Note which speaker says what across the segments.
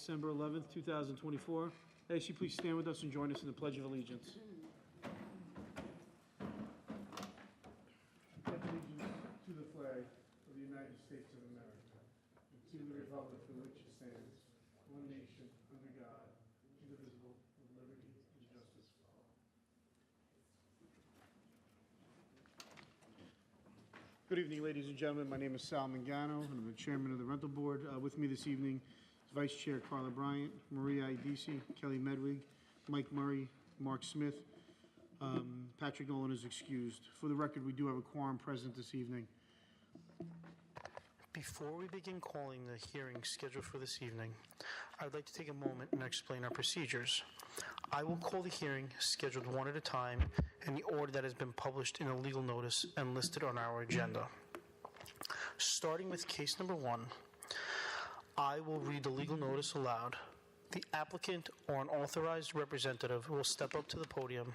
Speaker 1: December 11th, 2024. I ask you please stand with us and join us in the Pledge of Allegiance. Pledge allegiance to the flag of the United States of America and to the republic for which it stands, one nation, under God, indivisible, with liberty and justice for all. Good evening, ladies and gentlemen. My name is Sal Mangano, and I'm the chairman of the rental board. With me this evening is Vice Chair Carla Bryant, Maria Idisi, Kelly Medwig, Mike Murray, Mark Smith. Patrick Nolan is excused. For the record, we do have a quorum present this evening. Before we begin calling the hearing scheduled for this evening, I would like to take a moment and explain our procedures. I will call the hearing scheduled one at a time in the order that has been published in a legal notice and listed on our agenda. Starting with case number 1, I will read the legal notice aloud. The applicant or an authorized representative will step up to the podium.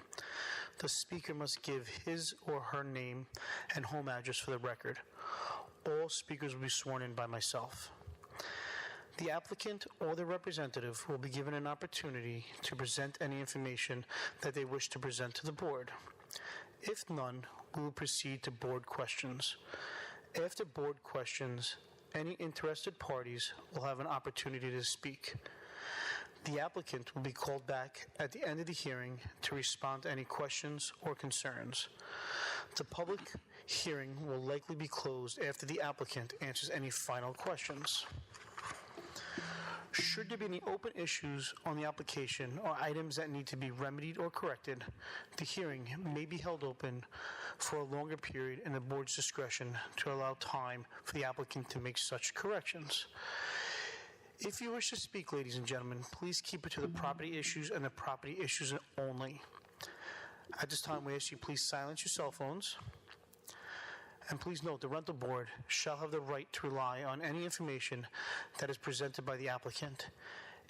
Speaker 1: The speaker must give his or her name and home address for the record. All speakers will be sworn in by myself. The applicant or the representative will be given an opportunity to present any information that they wish to present to the board. If none, we will proceed to board questions. After board questions, any interested parties will have an opportunity to speak. The applicant will be called back at the end of the hearing to respond to any questions or concerns. The public hearing will likely be closed after the applicant answers any final questions. Should there be any open issues on the application or items that need to be remedied or corrected, the hearing may be held open for a longer period in the board's discretion to allow time for the applicant to make such corrections. If you wish to speak, ladies and gentlemen, please keep it to the property issues and the property issues only. At this time, we ask you please silence your cell phones. And please note, the rental board shall have the right to rely on any information that is presented by the applicant.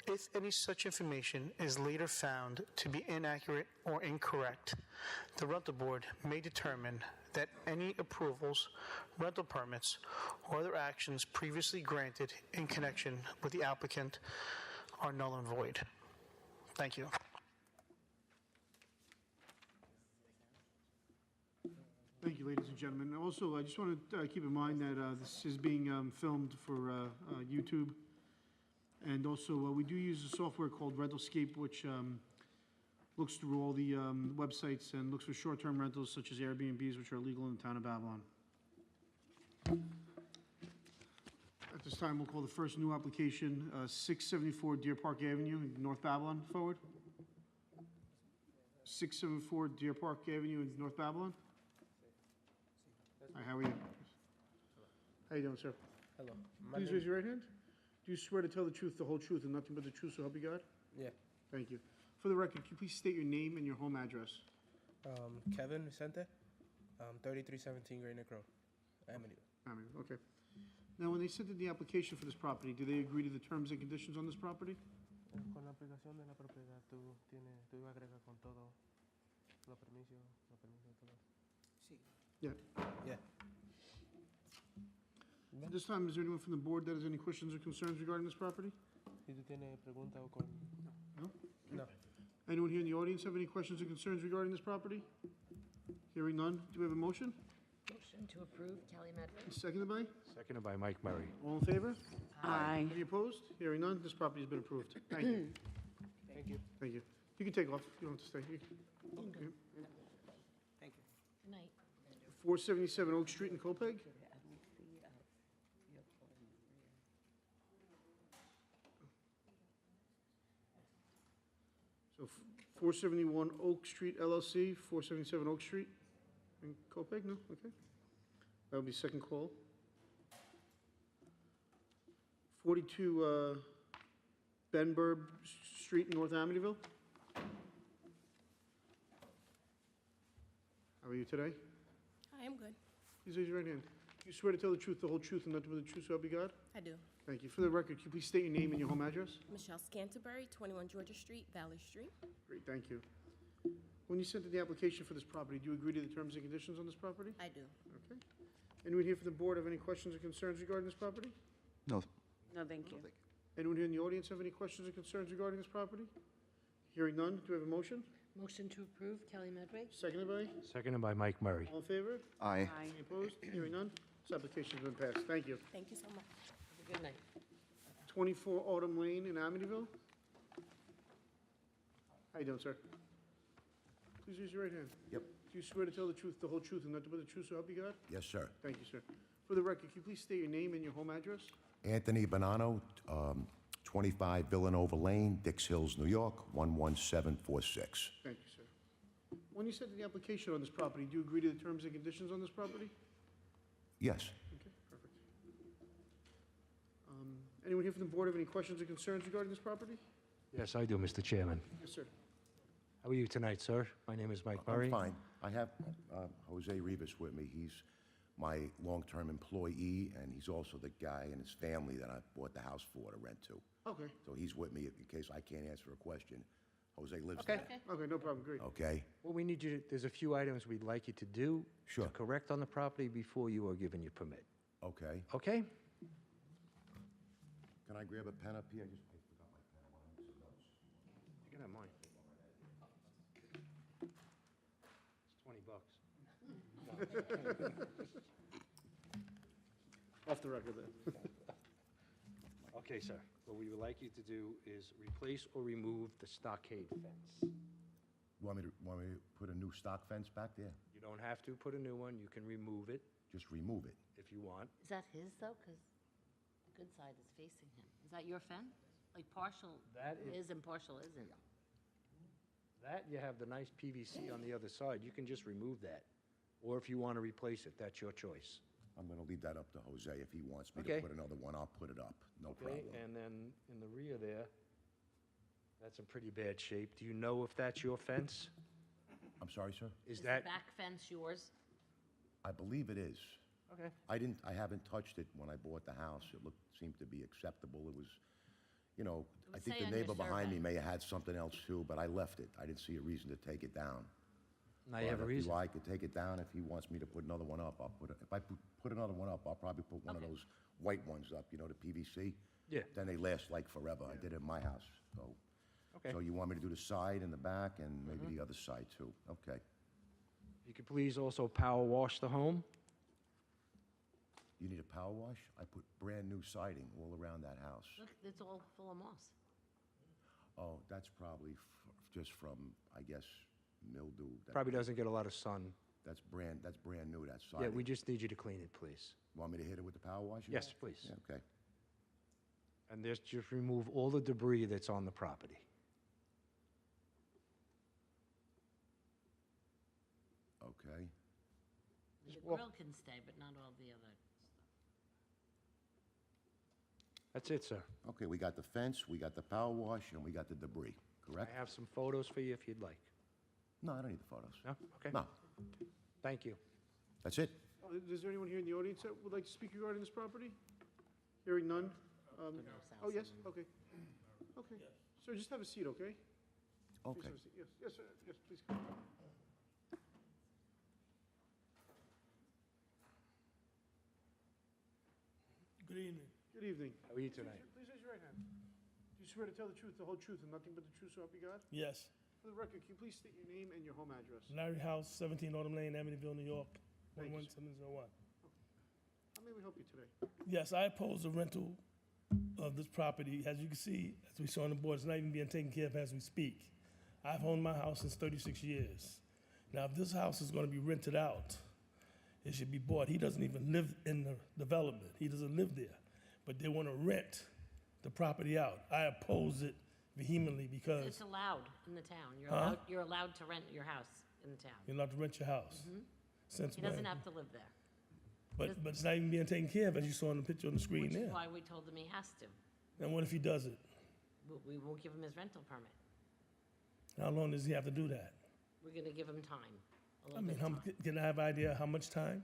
Speaker 1: If any such information is later found to be inaccurate or incorrect, the rental board may determine that any approvals, rental permits, or other actions previously granted in connection with the applicant are null and void. Thank you. Thank you, ladies and gentlemen. Also, I just want to keep in mind that this is being filmed for YouTube. And also, we do use a software called Rentalscape, which looks through all the websites and looks for short-term rentals such as Airbnbs, which are legal in the town of Babylon. At this time, we'll call the first new application, 674 Deer Park Avenue, in North Babylon, forward. 674 Deer Park Avenue in North Babylon. Hi, how are you? How you doing, sir?
Speaker 2: Hello.
Speaker 1: Please raise your right hand. Do you swear to tell the truth, the whole truth, and nothing but the truth, so help you God?
Speaker 2: Yeah.
Speaker 1: Thank you. For the record, can you please state your name and your home address?
Speaker 2: Kevin Vicente, 3317 Great Neck Road, Amityville.
Speaker 1: Okay. Now, when they sent in the application for this property, do they agree to the terms and conditions on this property?
Speaker 2: Con la aplicación de la propiedad, tú agregas con todo, los permisos, todo. Sí.
Speaker 1: Yeah.
Speaker 2: Yeah.
Speaker 1: At this time, is there anyone from the board that has any questions or concerns regarding this property?
Speaker 2: Si tú tienes preguntas o con...
Speaker 1: No?
Speaker 2: No.
Speaker 1: Anyone here in the audience have any questions or concerns regarding this property? Hearing none, do we have a motion?
Speaker 3: Motion to approve, Kelly Medwin.
Speaker 1: Seconded by?
Speaker 4: Seconded by Mike Murray.
Speaker 1: All in favor?
Speaker 3: Aye.
Speaker 1: Any opposed? Hearing none, this property has been approved. Thank you.
Speaker 2: Thank you.
Speaker 1: Thank you. You can take off. You don't have to stay. Okay.
Speaker 2: Thank you.
Speaker 3: Good night.
Speaker 1: 477 Oak Street in Copeg? So 471 Oak Street LLC, 477 Oak Street in Copeg? No? Okay. That would be second call. 42 Benburb Street in North Amityville? How are you today?
Speaker 5: I am good.
Speaker 1: Please raise your right hand. Do you swear to tell the truth, the whole truth, and nothing but the truth, so help you God?
Speaker 5: I do.
Speaker 1: Thank you. For the record, can you please state your name and your home address?
Speaker 5: Michelle Scanterbury, 21 Georgia Street, Valley Street.
Speaker 1: Great, thank you. When you sent in the application for this property, do you agree to the terms and conditions on this property?
Speaker 5: I do.
Speaker 1: Okay. Anyone here from the board have any questions or concerns regarding this property?
Speaker 4: No.
Speaker 3: No, thank you.
Speaker 1: Anyone here in the audience have any questions or concerns regarding this property? Hearing none, do we have a motion?
Speaker 3: Motion to approve, Kelly Medway?
Speaker 1: Seconded by?
Speaker 4: Seconded by Mike Murray.
Speaker 1: All in favor?
Speaker 6: Aye.
Speaker 1: Any opposed? Hearing none, this application's been passed. Thank you.
Speaker 5: Thank you so much.
Speaker 3: Have a good night.
Speaker 1: 24 Autumn Lane in Amityville. How you doing, sir? Please raise your right hand.
Speaker 6: Yep.
Speaker 1: Do you swear to tell the truth, the whole truth, and nothing but the truth, so help you God?
Speaker 6: Yes, sir.
Speaker 1: Thank you, sir. For the record, can you please state your name and your home address?
Speaker 6: Anthony Bonanno, 25 Villanova Lane, Dix Hills, New York, 11746.
Speaker 1: Thank you, sir. When you sent the application on this property, do you agree to the terms and conditions on this property?
Speaker 6: Yes.
Speaker 1: Okay, perfect. Anyone here from the board have any questions or concerns regarding this property?
Speaker 4: Yes, I do, Mr. Chairman.
Speaker 1: Yes, sir.
Speaker 4: How are you tonight, sir? My name is Mike
Speaker 6: I'm
Speaker 4: Murray.
Speaker 6: fine. I have Jose Rivas with me. He's my long-term employee, and he's also the guy and his family that I bought the house for to rent to.
Speaker 1: Okay,
Speaker 6: So he's with me in case I can't answer a question. Jose lives
Speaker 4: Okay.
Speaker 6: there.
Speaker 1: okay, no problem, great.
Speaker 6: Okay?
Speaker 4: Well, we need you, there's a few items we'd like you to do.
Speaker 6: Sure.
Speaker 4: To correct on the property before you are given your permit.
Speaker 6: Okay.
Speaker 4: Okay?
Speaker 6: Can I grab a pen up here? I forgot my pen. I wanna make some notes.
Speaker 4: You can have mine. It's $20.
Speaker 1: Off the record then.
Speaker 4: Okay, sir. What we would like you to do is replace or remove the stockade fence.
Speaker 6: You want me to put a new stock fence back there?
Speaker 4: You don't have to put a new one. You can remove it
Speaker 6: Just remove it.
Speaker 4: if you want.
Speaker 3: Is that his, though? Because the good side is facing him. Is that your fence? Like partial
Speaker 4: That is-
Speaker 3: is and partial isn't?
Speaker 4: That, you have the nice PVC on the other side. You can just remove that. Or if you want to replace it, that's your choice.
Speaker 6: I'm gonna leave that up to Jose. If he wants me
Speaker 4: Okay.
Speaker 6: to put another one, I'll put it up. No
Speaker 4: Okay,
Speaker 6: problem.
Speaker 4: and then in the rear there, that's in pretty bad shape. Do you know if that's your fence?
Speaker 6: I'm sorry, sir?
Speaker 4: Is
Speaker 3: the
Speaker 4: that?
Speaker 3: back fence yours?
Speaker 6: I believe it is.
Speaker 4: Okay.
Speaker 6: I haven't touched it when I bought the house. It seemed to be acceptable. It was, you know, I
Speaker 3: would
Speaker 6: think
Speaker 3: say
Speaker 6: the
Speaker 3: on your
Speaker 6: neighbor behind me
Speaker 3: survey.
Speaker 6: may have had something else too, but I left it. I didn't see a reason to take it down.
Speaker 4: Now you have a
Speaker 6: But
Speaker 4: reason.
Speaker 6: If I could take it down, if he wants me to put another one up, I'll put it. If I put another one up, I'll probably put one of
Speaker 3: Okay.
Speaker 6: those white ones up, you know, the PVC.
Speaker 4: Yeah.
Speaker 6: Then they last like forever. I did it in my house, so.
Speaker 4: Okay.
Speaker 6: So you want me to do the side and the back and maybe the other side too? Okay.
Speaker 4: You could please also power wash the home?
Speaker 6: You need a power wash? I put brand-new siding all around that house.
Speaker 3: Look, it's all full of moss.
Speaker 6: Oh, that's probably just from, I guess, mildew.
Speaker 4: Probably doesn't get a lot of sun.
Speaker 6: That's brand new, that
Speaker 4: Yeah,
Speaker 6: siding.
Speaker 4: we just need you to clean it, please.
Speaker 6: Want me to hit it with the power wash?
Speaker 4: Yes, please.
Speaker 6: Yeah, okay.
Speaker 4: And just remove all the debris that's on the property.
Speaker 6: Okay.
Speaker 3: The
Speaker 4: walk-
Speaker 3: grill can stay, but not all the other stuff.
Speaker 4: That's it, sir.
Speaker 6: Okay, we got the fence, we got the power wash, and we got the debris, correct?
Speaker 4: I have some photos for you if you'd like.
Speaker 6: No, I don't need the photos.
Speaker 4: No? Okay.
Speaker 6: No,
Speaker 4: Thank you.
Speaker 6: that's it.
Speaker 1: Is there anyone here in the audience that would like to speak regarding this property? Hearing none? Oh, yes, okay. Okay. Sir, just have a seat, okay? Please
Speaker 6: Okay.
Speaker 1: have a seat. Yes, yes, sir, yes, please come.
Speaker 7: Good evening.
Speaker 1: Good evening.
Speaker 4: How are you tonight?
Speaker 1: Please raise your right hand. Do you swear to tell the truth, the whole truth, and nothing but the truth, so help you God?
Speaker 7: Yes.
Speaker 1: For the record, can you please state your name and your home address?
Speaker 7: Larry House, 17 Autumn Lane, Amityville, New York,
Speaker 1: Thank you, sir.
Speaker 7: 11701.
Speaker 1: How may we help you today?
Speaker 7: Yes, I oppose the rental of this property. As you can see, as we saw on the board, it's not even being taken care of as we speak. I've owned my house since 36 years. Now, if this house is going to be rented out, it should be bought. He doesn't even live in the development. He doesn't live there. But they want to rent the property out. I oppose it vehemently because
Speaker 3: It's allowed in the town.
Speaker 7: Huh?
Speaker 3: You're allowed to rent your house in the town.
Speaker 7: you're not to rent your house. Since
Speaker 3: He doesn't
Speaker 7: when?
Speaker 3: have to live there,
Speaker 7: But it's not even being taken care of, as you saw in the picture on the screen
Speaker 3: which is
Speaker 7: there.
Speaker 3: why we told him he has to.
Speaker 7: And what if he does it?
Speaker 3: We won't give him his rental permit.
Speaker 7: How long does he have to do that?
Speaker 3: We're gonna give him time, a
Speaker 7: I
Speaker 3: little
Speaker 7: mean,
Speaker 3: bit of time.
Speaker 7: can I have an idea how much time?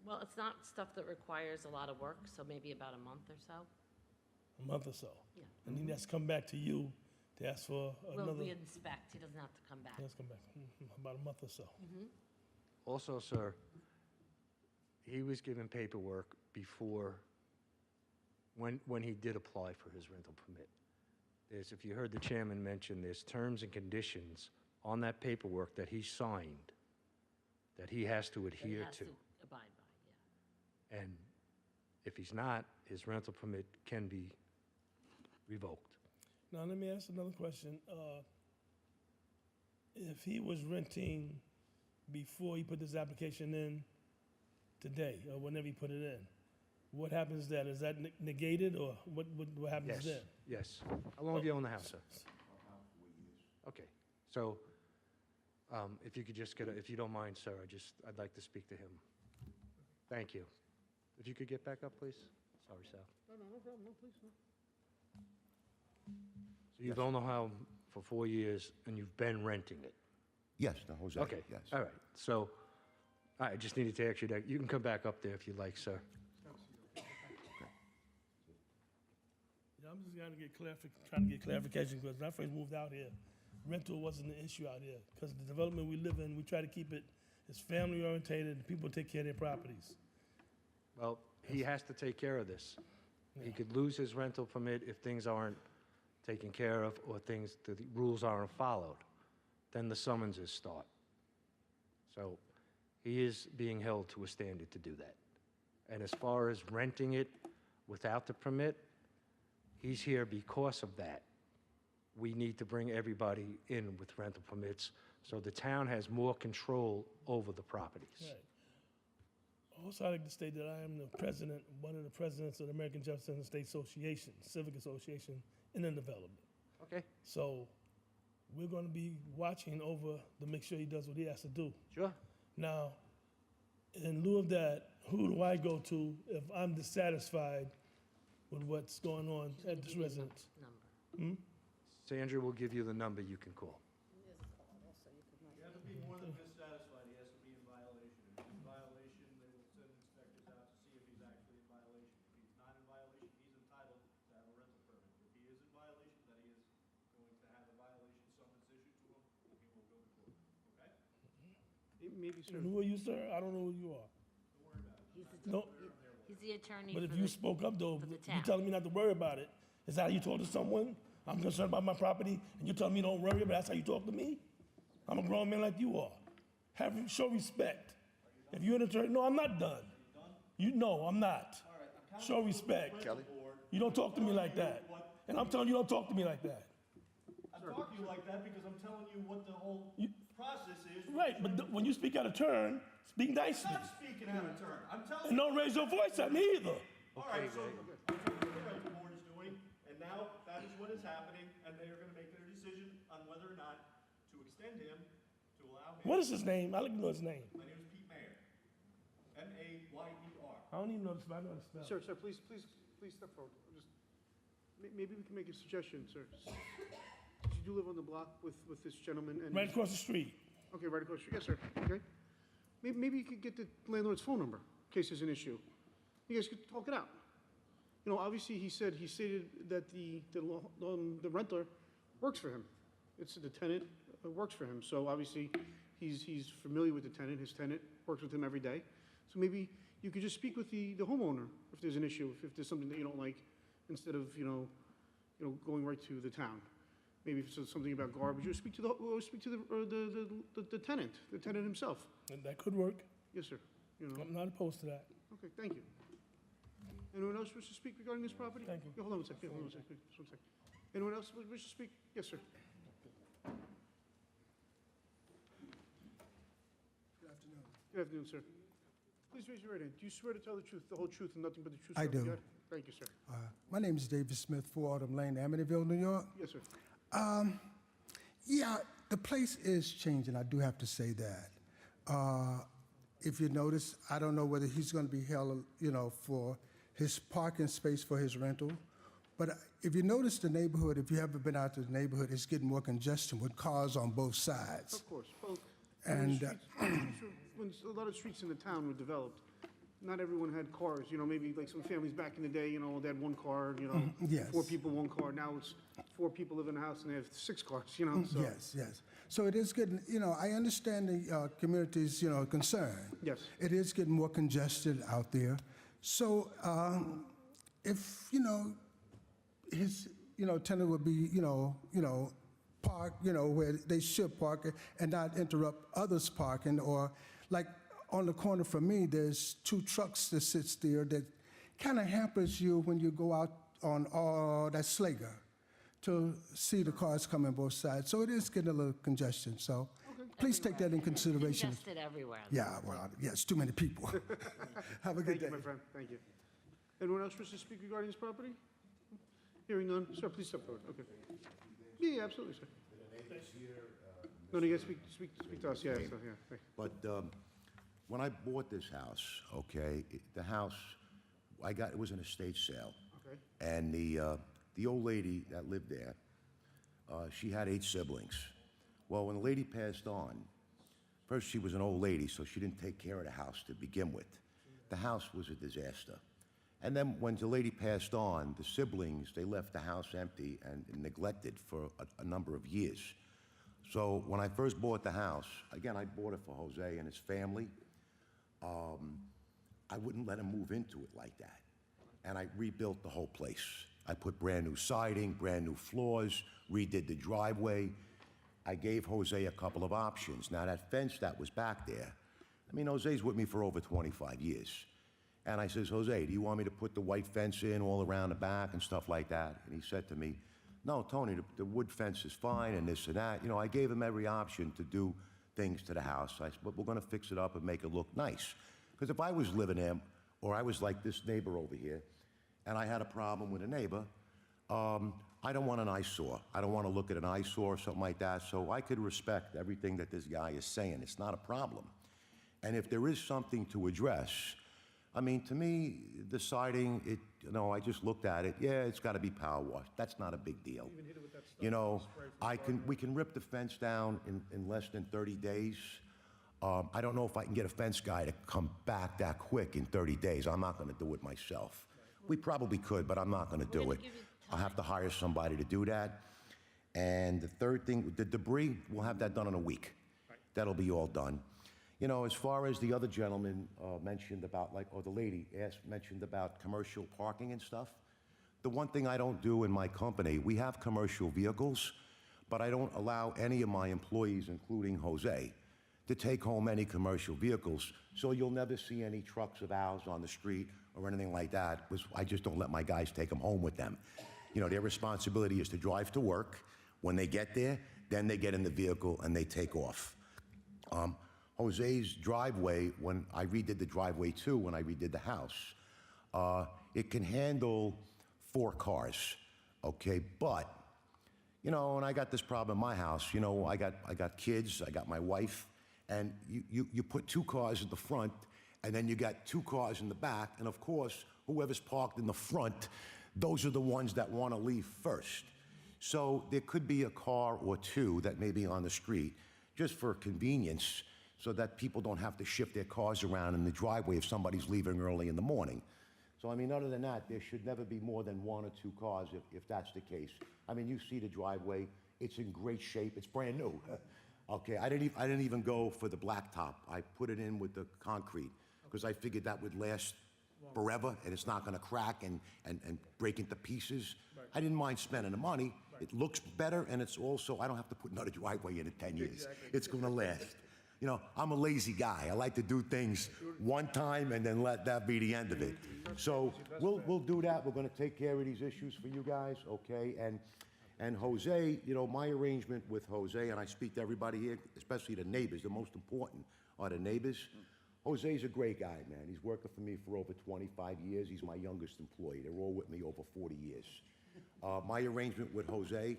Speaker 3: Well, it's not stuff that requires a lot of work, so maybe about a month or so.
Speaker 7: A month or so?
Speaker 3: Yeah.
Speaker 7: And he has to come back to you to ask for
Speaker 3: We'll
Speaker 7: another?
Speaker 3: re-inspect, he doesn't have to come back.
Speaker 7: He has to come back, about a month or so.
Speaker 4: Also, sir, he was given paperwork before when he did apply for his rental permit. If you heard the chairman mention, there's terms and conditions on that paperwork that he signed that he has to
Speaker 3: That he
Speaker 4: adhere
Speaker 3: has
Speaker 4: to.
Speaker 3: abide by, yeah.
Speaker 4: And if he's not, his rental permit can be revoked.
Speaker 7: Now, let me ask another question. If he was renting before he put this application in today, or whenever he put it in, what happens then? Is that negated, or what happens
Speaker 4: Yes,
Speaker 7: then?
Speaker 4: yes. How long have you owned the house, sir? Okay, so if you could just if you don't mind, sir, I'd like to speak to him. Thank you. If you could get back up, please. Sorry, Sal.
Speaker 2: No problem, no, please, no.
Speaker 4: So you've owned the home for 4 years, and you've been renting it?
Speaker 6: Yes, no, Jose,
Speaker 4: Okay,
Speaker 6: yes.
Speaker 4: all right. So I just needed to ask you that. You can come back up there if you'd like, sir.
Speaker 7: Yeah, I'm just trying to get clarification, because when I first moved out here, rental wasn't an issue out here, because the development we live in, we try to keep it as family oriented, and people take care of their properties.
Speaker 4: Well, he has to take care of this. He could lose his rental permit if things aren't taken care of or the rules aren't followed. Then the summonses start. So he is being held to a standard to do that. And as far as renting it without the permit, he's here because of that. We need to bring everybody in with rental permits so the town has more control over the properties.
Speaker 7: Right. Also, I'd like to state that I am one of the presidents of the American Jefferson State Association, Civic Association, in the development.
Speaker 4: Okay,
Speaker 7: So we're going to be watching over to make sure he does what he has to do.
Speaker 4: sure.
Speaker 7: Now, in lieu of that, who do I go to if I'm dissatisfied with what's going on at this residence?
Speaker 3: Number.
Speaker 4: Sandra will give you the number you can call.
Speaker 8: You have to be more than dissatisfied, he has to be in violation. If he's in violation, they will send inspectors out to see if he's actually in violation. If he's not in violation, he's entitled to have a rental permit. If he is in violation, then he is going to have a violation summons issued to him, and he will go to court, okay?
Speaker 2: Maybe, sir.
Speaker 7: And who are you, sir? I don't know who you are. No,
Speaker 3: He's the attorney
Speaker 7: but
Speaker 3: for
Speaker 7: if you
Speaker 3: the,
Speaker 7: spoke up, though,
Speaker 3: for the
Speaker 7: you're
Speaker 3: town.
Speaker 7: telling me not to worry about it. Is that how you talk to someone? I'm concerned about my property, and you're telling me don't worry, but that's how you talk to me? I'm a grown man like you are. Show respect. If you're an attorney, no, I'm not done. No, I'm not. Show respect.
Speaker 6: Kelly?
Speaker 7: You don't talk to me like that. And I'm telling you, don't talk to me like that.
Speaker 8: I'm talking to you like that because I'm telling you what the whole process is.
Speaker 7: Right, but when you speak out of turn, speak nicely.
Speaker 8: I'm not speaking out of turn, I'm telling
Speaker 7: And
Speaker 8: you.
Speaker 7: don't raise your voice at me either.
Speaker 8: All right, so I'm telling you what the board is doing, and now that is what is happening, and they are gonna make their decision on whether or not to extend him, to allow him.
Speaker 7: What is his name? I'd like to know his name.
Speaker 8: My name is Pete Mayer, M-A-Y-E-R.
Speaker 7: I don't even know the spell. I know the spell.
Speaker 2: Sir, please step forward. Maybe we can make a suggestion, sir. You do live on the block with this gentleman and...
Speaker 7: Right across the street.
Speaker 2: Okay, right across the street. Yes, sir. Okay. Maybe you could get the landlord's phone number in case there's an issue. You guys could talk it out. You know, obviously, he stated that the renter works for him. It's the tenant works for him. So obviously, he's familiar with the tenant. His tenant works with him every day. So maybe you could just speak with the homeowner if there's an issue, if there's something that you don't like, instead of going right to the town. Maybe if it's something about garbage, or speak to the tenant himself.
Speaker 7: And that could work.
Speaker 2: Yes, sir. You know.
Speaker 7: I'm not opposed to that.
Speaker 2: Okay, thank you. Anyone else wish to speak regarding this property?
Speaker 7: Thank you.
Speaker 2: Yeah, hold on one second. Hold on one second. Just one second. Anyone else wish to speak? Yes, sir.
Speaker 9: Good afternoon.
Speaker 2: Good afternoon, sir. Please raise your right hand. Do you swear to tell the truth, the whole truth, and nothing but the truth?
Speaker 9: I
Speaker 2: so help you
Speaker 9: do.
Speaker 2: God? Thank you, sir.
Speaker 9: My name is David Smith, 4 Autumn Lane, Amityville, New York.
Speaker 2: Yes, sir.
Speaker 9: Yeah, the place is changing, I do have to say that. If you notice, I don't know whether he's going to be held, for his parking space for his rental. But if you notice the neighborhood, if you haven't been out to the neighborhood, it's getting more congestion with cars on both sides.
Speaker 2: Of course. Both.
Speaker 9: And,
Speaker 2: When a lot of streets in the town were developed, not everyone had cars. Maybe like some families back in the day, they had one car,
Speaker 9: yes.
Speaker 2: 4 people, 1 car. Now it's 4 people live in a house and they have 6 cars, so.
Speaker 9: Yes. So it is getting, I understand the community's, concern.
Speaker 2: Yes.
Speaker 9: It is getting more congested out there. So if, his, tenant would be, park, where they should park it and not interrupt others parking, or like on the corner for me, there's 2 trucks that sits there that kind of hampers you when you go out on that Slager to see the cars coming both sides. So it is getting a little congestion, so please take that in consideration.
Speaker 3: Congested everywhere.
Speaker 9: Yeah, well, yes, too many people. Have a good
Speaker 2: Thank
Speaker 9: day.
Speaker 2: you, my friend, thank you. Anyone else wish to speak regarding this property? Hearing none, sir, please step forward, okay. Yeah, absolutely, sir. No, you gotta speak to us, yeah, so, yeah. Thank you.
Speaker 6: But when I bought this house, okay, the house, it was an estate sale.
Speaker 2: Okay.
Speaker 6: And the old lady that lived there, she had 8 siblings. Well, when the lady passed on, first she was an old lady, so she didn't take care of the house to begin with. The house was a disaster. And then when the lady passed on, the siblings, they left the house empty and neglected for a number of years. So when I first bought the house, again, I bought it for Jose and his family. I wouldn't let him move into it like that. And I rebuilt the whole place. I put brand new siding, brand new floors, redid the driveway. I gave Jose a couple of options. Now that fence that was back there, I mean, Jose's with me for over 25 years. And I says, Jose, do you want me to put the white fence in all around the back and stuff like that? And he said to me, no, Tony, the wood fence is fine and this and that. I gave him every option to do things to the house. I said, but we're gonna fix it up and make it look nice. Because if I was living there, or I was like this neighbor over here, and I had a problem with a neighbor, I don't want an eyesore. I don't want to look at an eyesore or something like that, so I could respect everything that this guy is saying. It's not a problem. And if there is something to address, I mean, to me, the siding, I just looked at it. Yeah, it's got to be power washed. That's not a big deal. We can rip the fence down in less than 30 days. I don't know if I can get a fence guy to come back that quick in 30 days. I'm not going to do it myself. We probably could, but I'm not going to do it. I'll have to hire somebody to do that. And the third thing, the debris, we'll have that done in a week. That'll be all done. As far as the other gentleman mentioned about, or the lady mentioned about commercial parking and stuff, the one thing I don't do in my company, we have commercial vehicles, but I don't allow any of my employees, including Jose, to take home any commercial vehicles. So you'll never see any trucks of ours on the street or anything like that. I just don't let my guys take them home with them. Their responsibility is to drive to work. When they get there, then they get in the vehicle and they take off. Jose's driveway, when I redid the driveway too, when I redid the house, it can handle 4 cars, okay? But, and I got this problem in my house. I got kids, I got my wife, and you put 2 cars in the front, and then you got 2 cars in the back, and of course, whoever's parked in the front, those are the ones that want to leave first. So there could be a car or 2 that may be on the street, just for convenience, so that people don't have to shift their cars around in the driveway if somebody's leaving early in the morning. So, other than that, there should never be more than 1 or 2 cars if that's the case. You see the driveway, it's in great shape, it's brand new. Okay, I didn't even go for the blacktop. I put it in with the concrete, because I figured that would last forever, and it's not gonna crack and break into pieces. I didn't mind spending the money. It looks better, and it's also, I don't have to put another driveway in 10 years. It's gonna last. I'm a lazy guy. I like to do things one time and then let that be the end of it. So we'll do that. We're gonna take care of these issues for you guys, okay? And Jose, my arrangement with Jose, and I speak to everybody here, especially the neighbors, the most important are the neighbors. Jose's a great guy, man. He's working for me for over 25 years. He's my youngest employee. They're all with me over 40 years. My arrangement with Jose,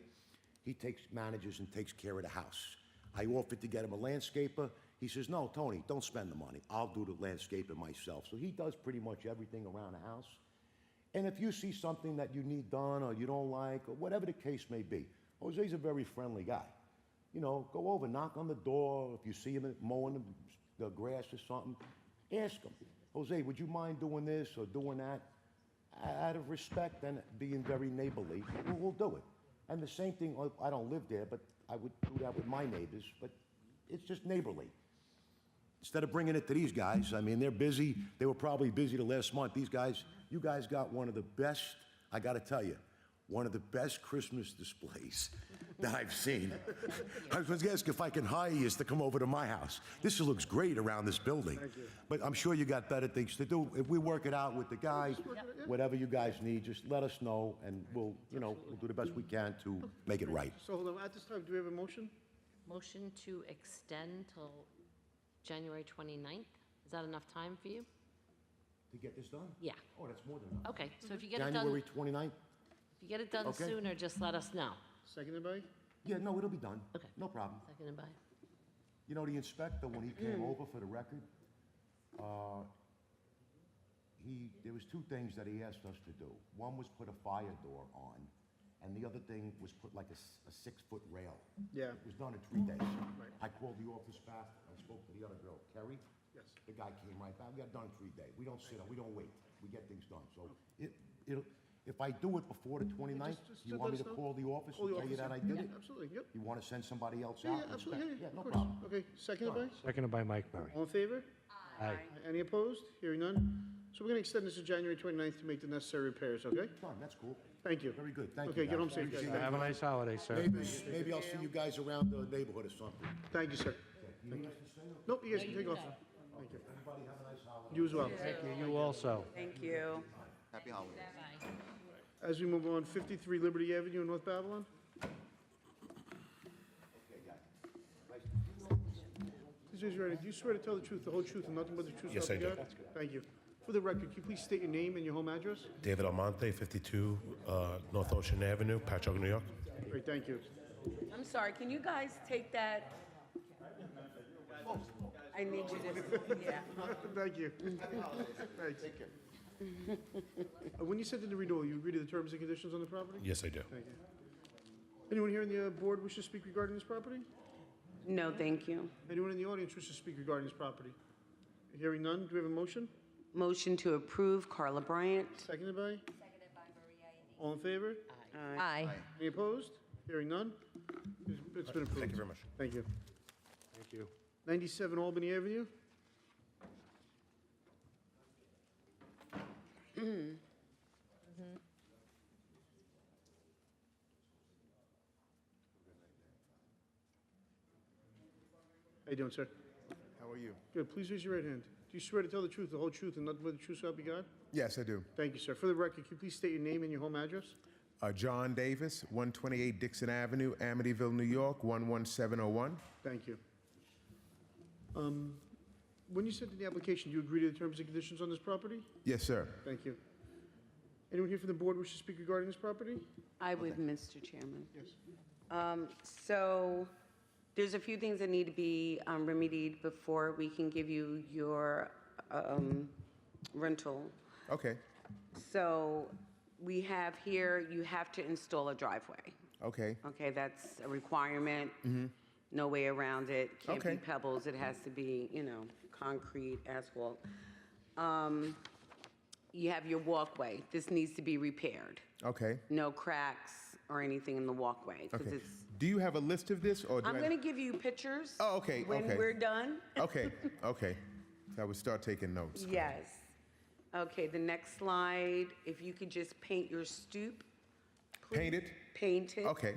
Speaker 6: he manages and takes care of the house. I offered to get him a landscaper. He says, no, Tony, don't spend the money. I'll do the landscaping myself. So he does pretty much everything around the house. And if you see something that you need done or you don't like, or whatever the case may be, Jose's a very friendly guy. Go over, knock on the door. If you see him mowing the grass or something, ask him, Jose, would you mind doing this or doing that? Out of respect and being very neighborly, we'll do it. And the same thing, I don't live there, but I would do that with my neighbors, but it's just neighborly. Instead of bringing it to these guys, they're busy. They were probably busy the last month. These guys, You guys got one of the best, I gotta tell you, one of the best Christmas displays that I've seen. I was gonna ask if I can hire you to come over to my house. This looks great around this building. But I'm sure you got better things to do. If we work it out with the guys, whatever you guys need, just let us know, and we'll do the best we can to make it right.
Speaker 2: So hold on, at this time, do we have a motion?
Speaker 3: Motion to extend till January 29th? Is that enough time for you?
Speaker 6: To get this done?
Speaker 3: Yeah.
Speaker 6: Oh, that's more than enough.
Speaker 3: Okay, so if you get it done,
Speaker 6: January 29th?
Speaker 3: if you get it done
Speaker 6: Okay.
Speaker 3: sooner, just let us know.
Speaker 2: Seconded by?
Speaker 6: Yeah, no, it'll be done.
Speaker 3: Okay.
Speaker 6: No problem.
Speaker 3: Seconded by?
Speaker 6: You know, the inspector, when he came over for the record, there was two things that he asked us to do. One was put a fire door on, and the other thing was put like a 6-foot rail.
Speaker 2: Yeah.
Speaker 6: It was done in 3 days.
Speaker 2: Right.
Speaker 6: I called the office back, I spoke to the other girl, Kerry.
Speaker 2: Yes.
Speaker 6: The guy came right back, we got it done in 3 days. We don't sit up, we don't wait, we get things done. So if I do it before the 29th,
Speaker 2: just
Speaker 6: you
Speaker 2: let
Speaker 6: want me
Speaker 2: us
Speaker 6: to
Speaker 2: know.
Speaker 6: call the office
Speaker 2: Call
Speaker 6: and
Speaker 2: the
Speaker 6: tell you
Speaker 2: office,
Speaker 6: that I
Speaker 2: yeah.
Speaker 6: did it?
Speaker 2: Absolutely, yep.
Speaker 6: You want to send somebody else
Speaker 2: Yeah,
Speaker 6: out?
Speaker 2: yeah, absolutely,
Speaker 6: Yeah, no
Speaker 2: of course.
Speaker 6: problem.
Speaker 2: Okay, seconded by?
Speaker 4: Seconded by Mike Murray.
Speaker 2: All in favor?
Speaker 4: Aye.
Speaker 2: Any opposed? Hearing none. So we're going to extend this to January 29th to make the necessary repairs, okay?
Speaker 6: Done, that's cool.
Speaker 2: Thank you.
Speaker 6: Very good, thank you.
Speaker 2: Okay, get
Speaker 6: guys.
Speaker 2: home safe,
Speaker 6: Appreciate
Speaker 2: guys.
Speaker 6: it.
Speaker 4: Have a nice holiday, sir.
Speaker 6: Maybe I'll see you guys around the neighborhood or something.
Speaker 2: Thank you, sir.
Speaker 6: You need us to stay?
Speaker 2: Nope, you guys can take off. Thank you.
Speaker 6: Everybody have a nice holiday.
Speaker 2: You as well.
Speaker 4: Thank you, you also.
Speaker 10: Thank you.
Speaker 8: Happy holidays.
Speaker 2: As we move on, 53 Liberty Avenue in North Babylon. Please raise your right hand. Do you swear to tell the truth, the whole truth, and nothing but the truth?
Speaker 11: Yes,
Speaker 2: so help
Speaker 11: I
Speaker 2: you
Speaker 11: do.
Speaker 2: God? Thank you. For the record, can you please state your name and your home address?
Speaker 11: David Almonte, 52 North Ocean Avenue, Patchogue, New York.
Speaker 2: Great, thank you.
Speaker 10: I'm sorry, can you guys take that? I need you to, yeah.
Speaker 2: Thank you. Thanks. Take care. When you sent in the renewal, you agree to the terms and conditions on the property?
Speaker 11: Yes, I do.
Speaker 2: Thank you. Anyone here in the board wish to speak regarding this property?
Speaker 10: No, thank you.
Speaker 2: Anyone in the audience wish to speak regarding this property? Hearing none, do we have a motion?
Speaker 10: Motion to approve, Carla Bryant.
Speaker 2: Seconded by? Seconded by Maria. All in favor?
Speaker 10: Aye.
Speaker 2: Any opposed? Hearing none? It's been approved.
Speaker 11: Thank you very much.
Speaker 2: Thank you.
Speaker 4: Thank you.
Speaker 2: 97 Albany Avenue? How you doing, sir?
Speaker 12: How are you?
Speaker 2: Good. Please raise your right hand. Do you swear to tell the truth, the whole truth, and nothing but the truth, so help you God?
Speaker 12: Yes, I do.
Speaker 2: Thank you, sir. For the record, can you please state your name and your home address?
Speaker 12: John Davis, 128 Dixon Avenue, Amityville, New York, 11701.
Speaker 2: Thank you. When you sent in the application, do you agree to the terms and conditions on this property?
Speaker 12: Yes, sir.
Speaker 2: Thank you. Anyone here from the board wish to speak regarding this property?
Speaker 10: I would, Mr. Chairman.
Speaker 2: Yes.
Speaker 10: So there's a few things that need to be remedied before we can give you your rental.
Speaker 12: Okay,
Speaker 10: So we have here, you have to install a driveway.
Speaker 12: okay,
Speaker 10: Okay, that's a requirement. No way around it. Can't be
Speaker 12: Okay.
Speaker 10: pebbles. It has to be, concrete, asphalt. You have your walkway. This needs to be repaired.
Speaker 12: okay,
Speaker 10: No cracks or anything in the walkway. 'cause
Speaker 12: okay.
Speaker 10: it's-
Speaker 12: Do you have a list of this, or do
Speaker 10: I'm
Speaker 12: I?
Speaker 10: going to give you pictures.
Speaker 12: Oh, okay,
Speaker 10: When
Speaker 12: okay.
Speaker 10: we're done.
Speaker 12: Okay, okay. I would start taking notes.
Speaker 10: Yes. Okay, the next slide, if you could just paint your stoop. please.
Speaker 12: Paint it?
Speaker 10: Paint it.
Speaker 12: Okay,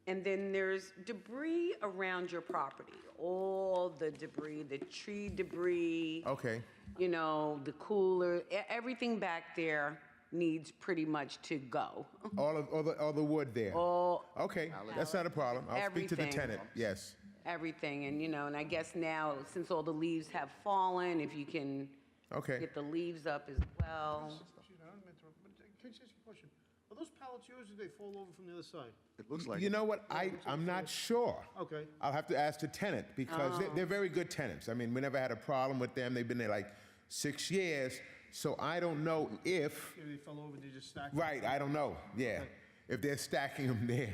Speaker 10: And then there's debris around your property, all the debris, the tree debris,
Speaker 12: okay,
Speaker 10: the cooler, everything back there needs pretty much to go.
Speaker 12: all the wood there?
Speaker 10: All,
Speaker 12: Okay, that's not a problem. I'll speak to the
Speaker 10: Everything.
Speaker 12: tenant, yes.
Speaker 10: everything, and I guess now, since all the leaves have fallen, if you can
Speaker 12: Okay.
Speaker 10: get the leaves up as well.
Speaker 2: Excuse me, I don't mean to interrupt, but can I just ask you a question? Are those pallets yours, or do they fall over from the other side?
Speaker 8: It looks like.
Speaker 12: You know what, I'm not sure.
Speaker 2: Okay.
Speaker 12: I'll have to ask the tenant, because they're very good tenants. I mean, we never had a problem with them. They've been there like 6 years, so I don't know if,
Speaker 2: Maybe they fell over, they just stacked them?
Speaker 12: right, I don't know, yeah. If they're stacking them there,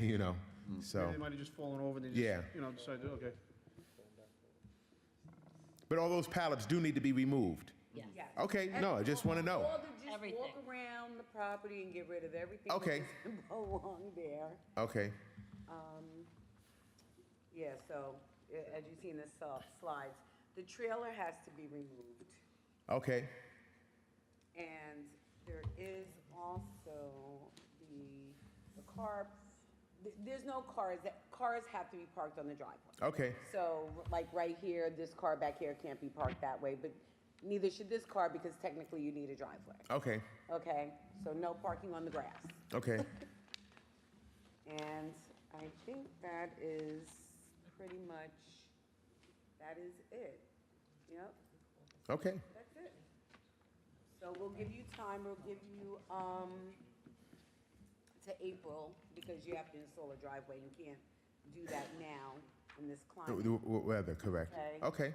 Speaker 12: so.
Speaker 2: Maybe they might have just fallen over, and they just,
Speaker 12: Yeah.
Speaker 2: decided, okay.
Speaker 12: But all those pallets do need to be removed.
Speaker 3: Yes.
Speaker 12: Okay, no, I just want to know.
Speaker 10: Or to just walk
Speaker 3: Everything.
Speaker 10: around the property and get rid of everything
Speaker 12: Okay.
Speaker 10: that doesn't belong there.
Speaker 12: Okay,
Speaker 10: Yeah, so, as you see in the slides, the trailer has to be removed.
Speaker 12: okay,
Speaker 10: And there is also the car, there's no cars, cars have to be parked on the driveway.
Speaker 12: Okay,
Speaker 10: So, like right here, this car back here can't be parked that way, but neither should this car because technically you need a driveway.
Speaker 12: okay,
Speaker 10: Okay, so no parking on the grass.
Speaker 12: okay.
Speaker 10: And I think that is pretty much, that is it. Yep,
Speaker 12: Okay,
Speaker 10: that's it. So we'll give you time, we'll give you, to April, because you have to install a driveway. You can't do that now in this climate.
Speaker 12: weather, correct. Okay,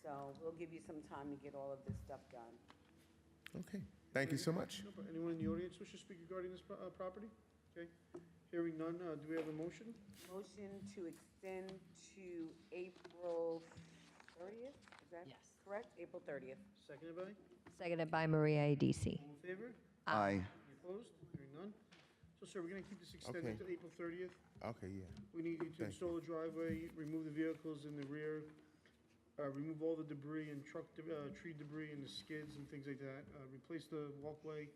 Speaker 10: So we'll give you some time to get all of this stuff done.
Speaker 12: okay. Thank you so much.
Speaker 2: No, but anyone in the audience wish to speak regarding this property? Okay, hearing none, do we have a motion?
Speaker 10: Motion to extend to April 30th, is that
Speaker 3: Yes.
Speaker 10: correct? April 30th.
Speaker 2: Seconded by?
Speaker 13: Seconded by Maria ADC.
Speaker 2: All in favor?
Speaker 14: Aye.
Speaker 2: Any opposed? Hearing none. So, sir, we're gonna keep this
Speaker 12: Okay.
Speaker 2: extended to April 30th.
Speaker 12: Okay, yeah.
Speaker 2: We need you to
Speaker 12: Thank
Speaker 2: install a driveway, remove the vehicles in the rear, remove all the debris and tree debris and the skids and things like that, replace the walkway,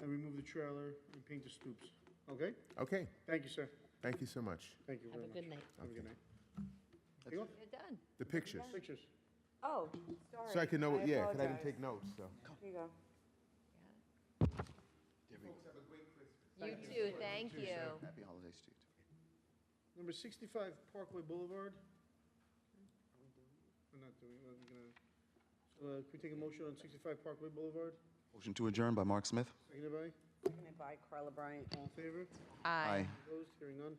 Speaker 2: and remove the trailer and paint the stoops. Okay?
Speaker 12: Okay,
Speaker 2: Thank you, sir.
Speaker 12: thank you so much.
Speaker 2: Thank you
Speaker 3: Have
Speaker 2: very
Speaker 3: a
Speaker 2: much.
Speaker 3: good night.
Speaker 2: Have a good night. Take
Speaker 3: You're
Speaker 2: off.
Speaker 3: done.
Speaker 12: The pictures.
Speaker 2: Pictures.
Speaker 10: Oh, sorry.
Speaker 12: So I can know, what. Yeah, because I didn't
Speaker 10: apologize.
Speaker 12: take notes, so.
Speaker 10: Here you go.
Speaker 13: You too, thank you.
Speaker 14: Happy holidays to you.
Speaker 2: Number 65 Parkway Boulevard. We're not doing, we're gonna, can we take a motion on 65 Parkway Boulevard?
Speaker 14: Motion to adjourn by Mark Smith.
Speaker 2: Seconded by?
Speaker 10: Seconded by Carla Bryant.
Speaker 2: All in favor?
Speaker 13: Aye.
Speaker 2: Opposed? Hearing none.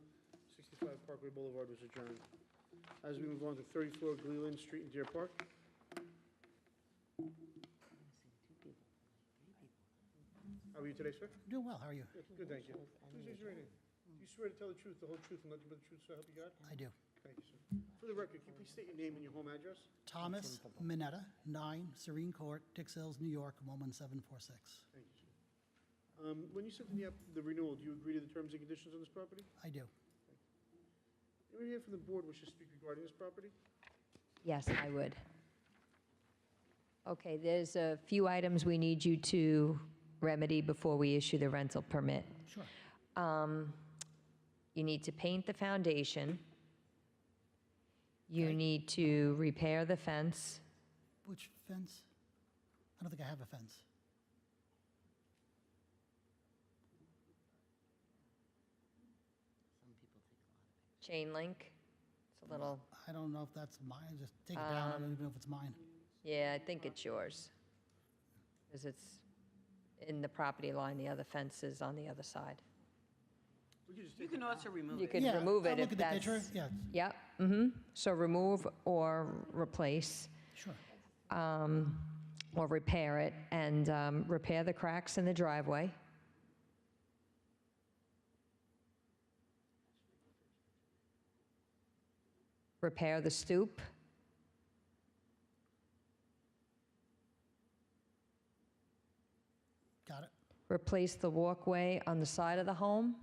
Speaker 2: 65 Parkway Boulevard was adjourned. As we move on to 34 Gleeland Street in Deer Park. How are you today, sir?
Speaker 15: Doing well, how are you?
Speaker 2: Good, thank you. Please raise your right hand. Do you swear to tell the truth, the whole truth, and nothing but the truth, so help you God?
Speaker 15: I do.
Speaker 2: Thank you, sir. For the record, can you please state your name and your home address?
Speaker 15: Thomas Minetta, 9 Serene Court, Dix Hills, New York, 11746.
Speaker 2: Thank you, sir. When you sent in the renewal, do you agree to the terms and conditions on this property?
Speaker 15: I do.
Speaker 2: Anyone here from the board wish to speak regarding this property?
Speaker 13: Yes, I would. Okay, there's a few items we need you to remedy before we issue the rental permit.
Speaker 15: Sure.
Speaker 13: You need to paint the foundation. You need to repair the fence.
Speaker 15: Which fence? I don't think I have a fence.
Speaker 13: Chain link. It's a little,
Speaker 15: I don't know if that's mine, just take it down, I don't even know if it's mine.
Speaker 13: yeah, I think it's yours. Because it's in the property line, the other fence is on the other side.
Speaker 2: We could just
Speaker 10: You
Speaker 2: take
Speaker 10: can also remove
Speaker 13: You
Speaker 10: it.
Speaker 13: could
Speaker 15: Yeah,
Speaker 13: remove
Speaker 15: I'll
Speaker 13: it
Speaker 15: look
Speaker 13: if
Speaker 15: at the
Speaker 13: that's.
Speaker 15: picture, yeah.
Speaker 13: Yep, So remove or replace,
Speaker 15: Sure.
Speaker 13: or repair it, and repair the cracks in the driveway. Repair the stoop.
Speaker 15: Got it.
Speaker 13: Replace the walkway on the side of the home.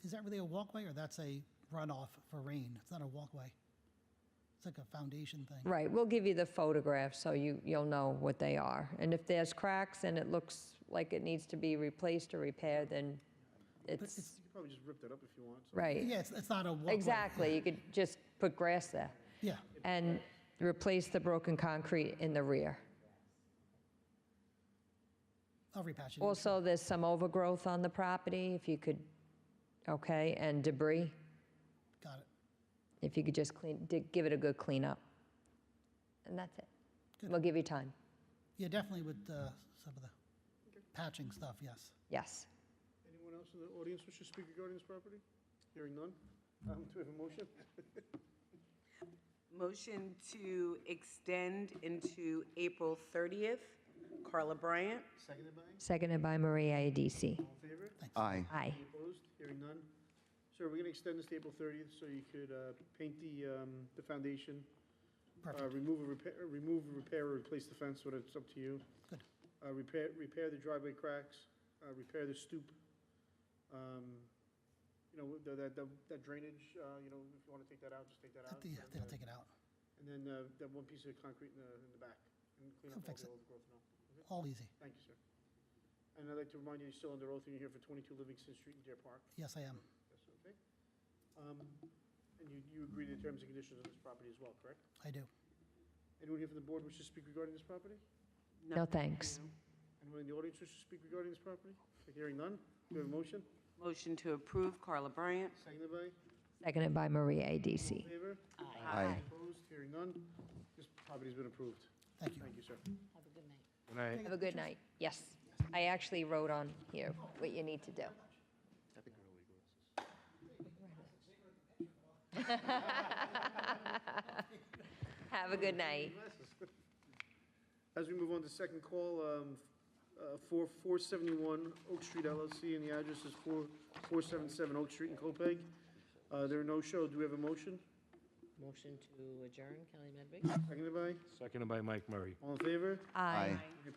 Speaker 15: Is that really a walkway, or that's a runoff for rain? It's not a walkway. It's like a foundation thing.
Speaker 13: Right, we'll give you the photographs so you'll know what they are. And if there's cracks and it looks like it needs to be replaced or repaired, then it's,
Speaker 2: You could probably just rip that up if you want. So.
Speaker 13: right.
Speaker 15: Yeah, it's not a walkway.
Speaker 13: Exactly, you could just put grass there.
Speaker 15: Yeah,
Speaker 13: And replace the broken concrete in the rear.
Speaker 15: I'll repatch it.
Speaker 13: Also, there's some overgrowth on the property, if you could, okay, and debris,
Speaker 15: Got it.
Speaker 13: if you could just give it a good cleanup. And that's it.
Speaker 15: Good.
Speaker 13: We'll give you time.
Speaker 15: Yeah, definitely with some of the patching stuff, yes.
Speaker 13: Yes.
Speaker 2: Anyone else in the audience wish to speak regarding this property? Hearing none. Do we have a motion?
Speaker 10: Motion to extend into April 30th. Carla Bryant.
Speaker 2: Seconded by?
Speaker 13: Seconded by Maria Adisi.
Speaker 2: All in favor?
Speaker 14: Aye.
Speaker 13: Aye.
Speaker 2: Any opposed? Hearing none. Sir, we're going to extend this to April 30th, so you could paint the foundation,
Speaker 15: Perfect.
Speaker 2: remove, repair, or replace the fence, whatever, it's up to you.
Speaker 15: Good.
Speaker 2: Repair the driveway cracks, repair the stoop. You know, that drainage, you know, if you want to take that out, just take that out.
Speaker 15: They'll take it out.
Speaker 2: And then that one piece of concrete in the back. and clean
Speaker 15: He'll
Speaker 2: up all
Speaker 15: fix
Speaker 2: the
Speaker 15: it.
Speaker 2: overgrowth and all. Okay?
Speaker 15: All easy.
Speaker 2: Thank you, sir. And I'd like to remind you, you're still under oath, and you're here for 22 Livingston Street in Deer Park.
Speaker 15: Yes, I am.
Speaker 2: Yes, okay. And you agree to the terms and conditions of this property as well, correct?
Speaker 15: I do.
Speaker 2: Anyone here from the board wish to speak regarding this property?
Speaker 13: No, thanks.
Speaker 2: Anyone in the audience wish to speak regarding this property? Hearing none, do we have a motion?
Speaker 10: Motion to approve, Carla Bryant.
Speaker 2: Seconded by?
Speaker 13: Seconded by Maria ADC.
Speaker 2: Favor?
Speaker 14: Aye.
Speaker 2: Opposed? Hearing none, this property's been approved.
Speaker 15: Thank you.
Speaker 2: Thank you, sir.
Speaker 3: Have a good night.
Speaker 4: Good night.
Speaker 13: Have a good night. Yes. I actually wrote on here what you need to do. Have a good night.
Speaker 2: As we move on to second call, for 471 Oak Street LLC, and the address is 477 Oak Street in Copaig. There are no show. Do we have a motion?
Speaker 3: Motion to adjourn, Kelly Medvig?
Speaker 2: Seconded by?
Speaker 4: Seconded by Mike Murray.
Speaker 2: All in favor?
Speaker 13: Aye.
Speaker 2: Any opposed?